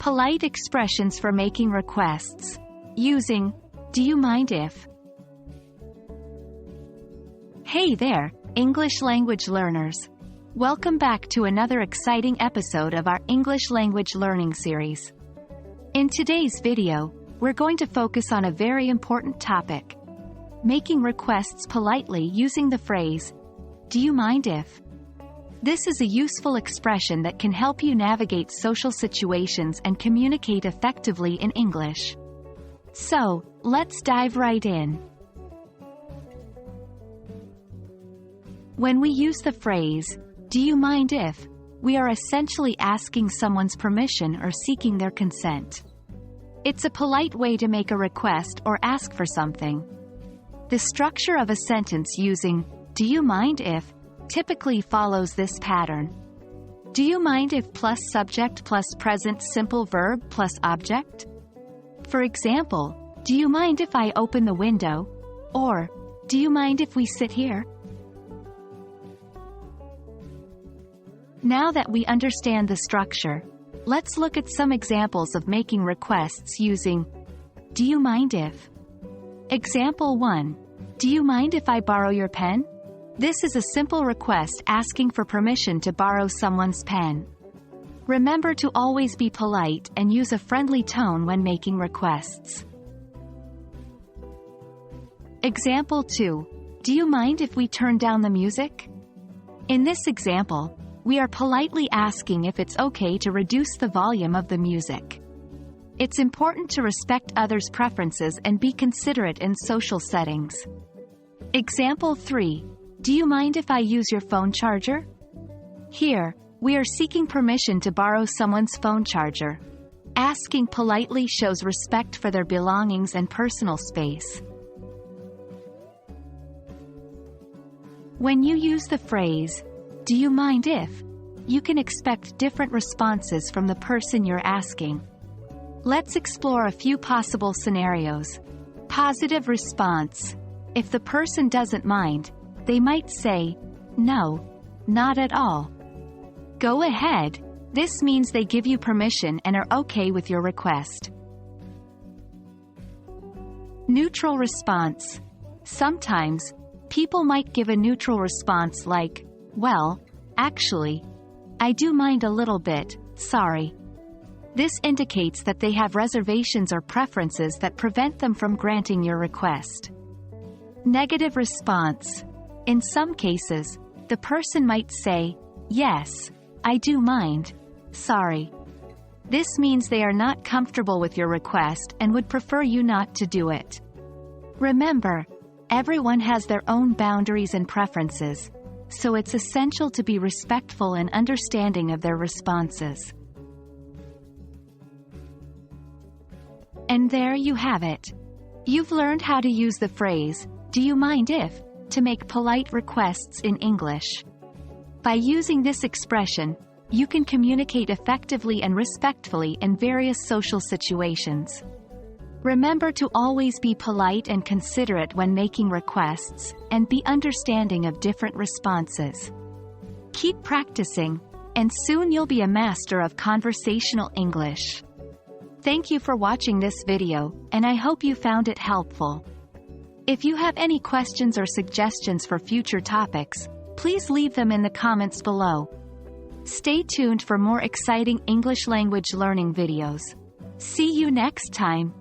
Polite expressions for making requests. Using, "Do you mind if?" Hey there, English language learners. Welcome back to another exciting episode of our English language learning series. In today's video, we're going to focus on a very important topic: making requests politely using the phrase, "Do you mind if?" This is a useful expression that can help you navigate social situations and communicate effectively in English. So, let's dive right in. When we use the phrase, "Do you mind if?" we are essentially asking someone's permission or seeking their consent. It's a polite way to make a request or ask for something. The structure of a sentence using, "Do you mind if?" typically follows this pattern. Do you mind if plus subject plus present simple verb plus object? For example, do you mind if I open the window? Or, do you mind if we sit here? Now that we understand the structure, let's look at some examples of making requests using, "Do you mind if?" Example 1. Do you mind if I borrow your pen? This is a simple request asking for permission to borrow someone's pen. Remember to always be polite and use a friendly tone when making requests. Example 2. Do you mind if we turn down the music? In this example, we are politely asking if it's okay to reduce the volume of the music. It's important to respect others' preferences and be considerate in social settings. Example 3. Do you mind if I use your phone charger? Here, we are seeking permission to borrow someone's phone charger. Asking politely shows respect for their belongings and personal space. When you use the phrase, "Do you mind if?" you can expect different responses from the person you're asking. Let's explore a few possible scenarios. Positive response. If the person doesn't mind, they might say, "No, not at all." Go ahead. This means they give you permission and are okay with your request. Neutral response. Sometimes, people might give a neutral response like, "Well, actually, I do mind a little bit, sorry." This indicates that they have reservations or preferences that prevent them from granting your request. Negative response. In some cases, the person might say, "Yes, I do mind, sorry." This means they are not comfortable with your request and would prefer you not to do it. Remember, everyone has their own boundaries and preferences, so it's essential to be respectful and understanding of their responses. And there you have it. You've learned how to use the phrase, "Do you mind if?" to make polite requests in English. By using this expression, you can communicate effectively and respectfully in various social situations. Remember to always be polite and considerate when making requests, and be understanding of different responses. Keep practicing, and soon you'll be a master of conversational English. Thank you for watching this video, and I hope you found it helpful. If you have any questions or suggestions for future topics, please leave them in the comments below. Stay tuned for more exciting English language learning videos. See you next time.